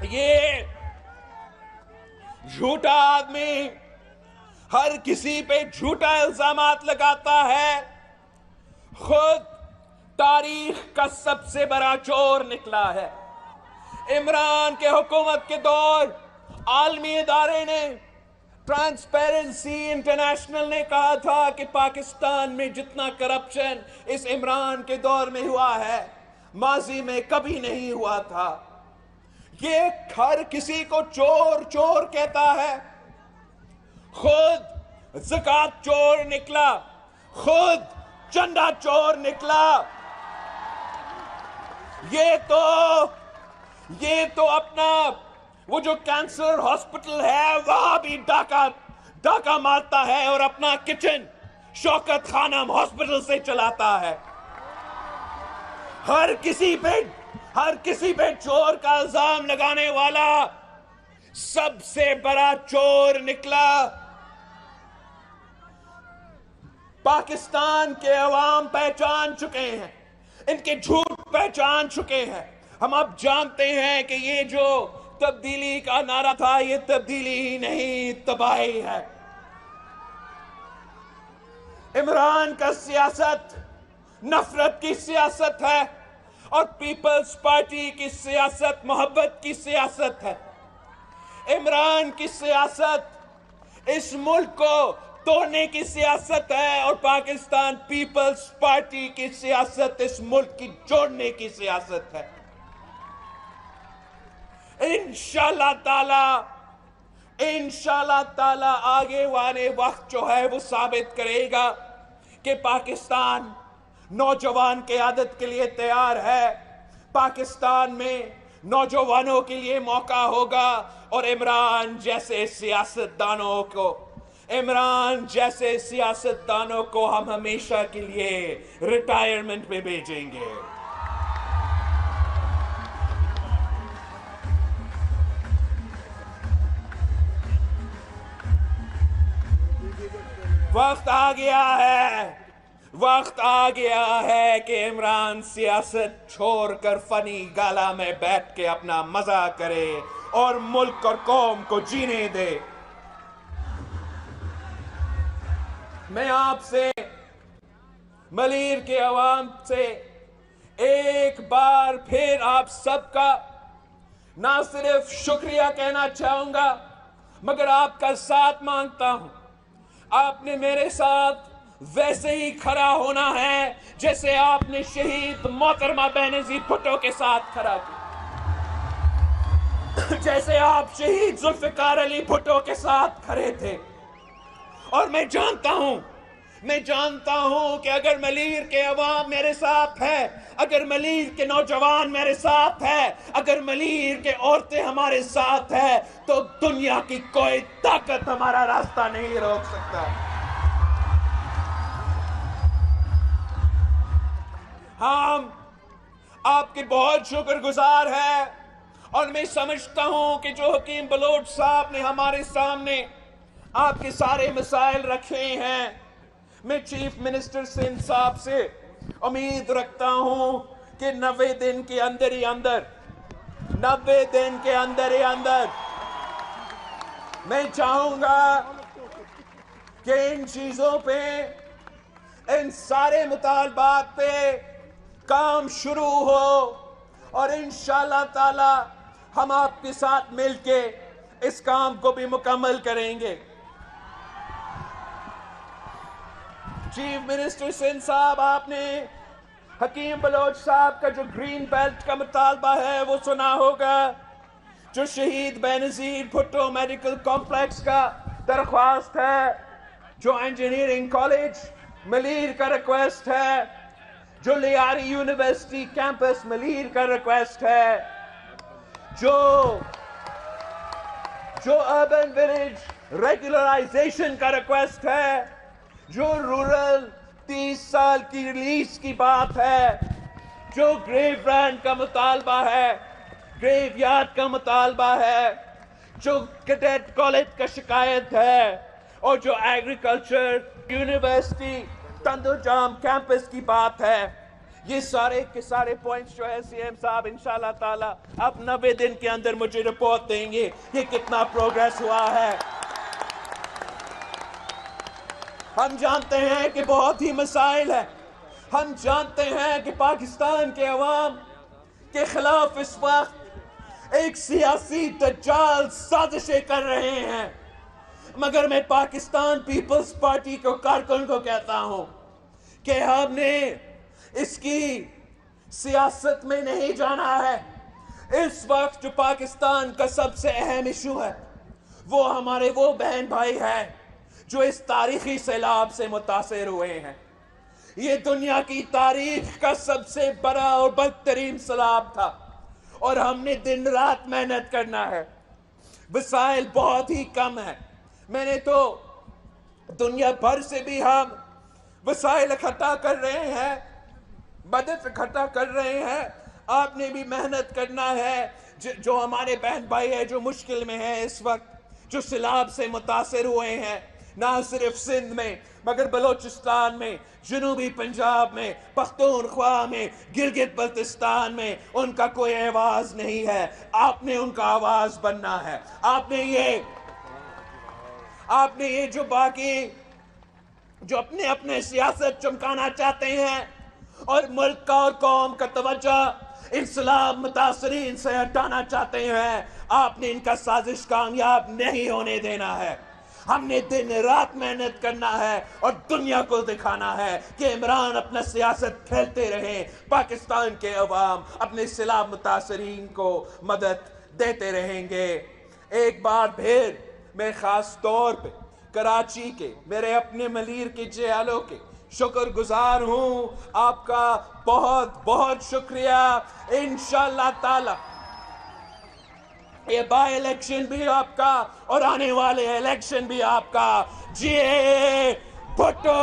یہ جھوٹا آدمی ہر کسی پہ جھوٹا الزامات لگاتا ہے، خود تاریخ کا سب سے بڑا چور نکلا ہے۔ عمران کے حکومت کے دور عالمی ادارے نے، ٹرانسپیرنسی انٹرنیشنل نے کہا تھا کہ پاکستان میں جتنا کرپشن اس عمران کے دور میں ہوا ہے ماضی میں کبھی نہیں ہوا تھا۔ یہ ہر کسی کو چور چور کہتا ہے، خود زکوٰۃ چور نکلا، خود چندہ چور نکلا۔ یہ تو اپنا وہ جو کینسر ہاسپٹل ہے وہاں بھی ڈاکہ مارتا ہے اور اپنا کچن شوکت خانم ہاسپٹل سے چلاتا ہے۔ ہر کسی پہ چور کا الزام لگانے والا سب سے بڑا چور نکلا۔ پاکستان کے عوام پہچان چکے ہیں، ان کے جھوٹ پہچان چکے ہیں۔ ہم اب جانتے ہیں کہ یہ جو تبدیلی کا نعرہ تھا یہ تبدیلی ہی نہیں، تباہی ہے۔ عمران کا سیاست نفرت کی سیاست ہے اور پیپلز پارٹی کی سیاست محبت کی سیاست ہے۔ عمران کی سیاست اس ملک کو توڑنے کی سیاست ہے اور پاکستان پیپلز پارٹی کی سیاست اس ملک کی جوڑنے کی سیاست ہے۔ انشاءاللہ تعالی آگے والے وقت جو ہے وہ ثابت کرے گا کہ پاکستان نوجوان قیادت کے لیے تیار ہے، پاکستان میں نوجوانوں کے لیے موقع ہوگا اور عمران جیسے سیاستدانوں کو ہم ہمیشہ کے لیے ریٹائرمنٹ میں بھیجیں گے۔ وقت آ گیا ہے کہ عمران سیاست چھوڑ کر فنی گالا میں بیٹھ کے اپنا مزہ کرے اور ملک اور قوم کو جینے دے۔ میں آپ سے، ملیر کے عوام سے ایک بار پھر آپ سب کا نہ صرف شکریہ کہنا چاہوں گا مگر آپ کا ساتھ مانگتا ہوں۔ آپ نے میرے ساتھ ویسے ہی کھڑا ہونا ہے جیسے آپ نے شہید محترمہ بینظیر بھٹو کے ساتھ کھڑا کیا، جیسے آپ شہید ذوالفقار علی بھٹو کے ساتھ کھڑے تھے۔ اور میں جانتا ہوں کہ اگر ملیر کے عوام میرے ساتھ ہے، اگر ملیر کے نوجوان میرے ساتھ ہے، اگر ملیر کے عورتیں ہمارے ساتھ ہے تو دنیا کی کوئی طاقت ہمارا راستہ نہیں روک سکتا۔ ہم آپ کے بہت شکر گزار ہیں اور میں سمجھتا ہوں کہ جو حکیم بلوچ صاحب نے ہمارے سامنے آپ کے سارے مسائل رکھے ہیں، میں چیف منسٹر سندھ صاحب سے امید رکھتا ہوں کہ 90 دن کے اندر میں چاہوں گا کہ ان چیزوں پہ، ان سارے مطالبات پہ کام شروع ہو اور انشاءاللہ تعالی ہم آپ کے ساتھ مل کے اس کام کو بھی مکمل کریں گے۔ چیف منسٹر سندھ صاحب، آپ نے حکیم بلوچ صاحب کا جو گرین بیلٹ کا مطالبہ ہے وہ سنا ہوگا، جو شہید بینظیر بھٹو میڈیکل کمپلیکس کا درخواست ہے، جو انجینئرنگ کالج ملیر کا ریکویسٹ ہے، جو لیاری یونیورسٹی کیمپس ملیر کا ریکویسٹ ہے، جو اربن ولیج ریگولرائزیشن کا ریکویسٹ ہے، جو رورل 30 سال کی ریلیز کی بات ہے، جو گریو برانڈ کا مطالبہ ہے، گریو یارڈ کا مطالبہ ہے، جو کیڈٹ کالج کا شکایت ہے اور جو ایگریکلچر یونیورسٹی تندر جام کیمپس کی بات ہے، یہ سارے کے سارے پوائنٹس جو ہے سی ایم صاحب انشاءاللہ تعالی اب 90 دن کے اندر مجھے رپورٹ دیں گے کہ کتنا پروگریس ہوا ہے۔ ہم جانتے ہیں کہ بہت ہی مسائل ہیں، ہم جانتے ہیں کہ پاکستان کے عوام کے خلاف اس وقت ایک سیاسی دجال سازشیں کر رہے ہیں، مگر میں پاکستان پیپلز پارٹی کو کارکن کو کہتا ہوں کہ ہم نے اس کی سیاست میں نہیں جانا ہے۔ اس وقت جو پاکستان کا سب سے اہم ایشو ہے وہ ہمارے وہ بہن بھائی ہیں جو اس تاریخی سیلاب سے متاثر ہوئے ہیں۔ یہ دنیا کی تاریخ کا سب سے بڑا اور بدترین سیلاب تھا اور ہم نے دن رات محنت کرنا ہے۔ وسائل بہت ہی کم ہیں، میں نے تو دنیا بھر سے بھی ہم وسائل اکٹھا کر رہے ہیں، مدد اکٹھا کر رہے ہیں۔ آپ نے بھی محنت کرنا ہے، جو ہمارے بہن بھائی ہیں جو مشکل میں ہیں اس وقت، جو سیلاب سے متاثر ہوئے ہیں، نہ صرف سندھ میں مگر بلوچستان میں، جنوبی پنجاب میں، پختونخوا میں، گلگت بلتستان میں ان کا کوئی آواز نہیں ہے۔ آپ نے ان کا آواز بننا ہے۔ آپ نے یہ جو باقی جو اپنے سیاست چمکانا چاہتے ہیں اور ملک کا اور قوم کا توجہ ان سیلاب متاثرین سے ہٹانا چاہتے ہیں، آپ نے ان کا سازش کامیاب نہیں ہونے دینا ہے۔ ہم نے دن رات محنت کرنا ہے اور دنیا کو دکھانا ہے کہ عمران اپنا سیاست کھیلتے رہیں، پاکستان کے عوام اپنے سیلاب متاثرین کو مدد دیتے رہیں گے۔ ایک بار پھر میں خاص طور پہ کراچی کے میرے اپنے ملیر کے جیالوں کے شکر گزار ہوں۔ آپ کا بہت بہت شکریہ۔ انشاءاللہ تعالی یہ بائی الیکشن بھی آپ کا اور آنے والے الیکشن بھی آپ کا۔ جی بھٹو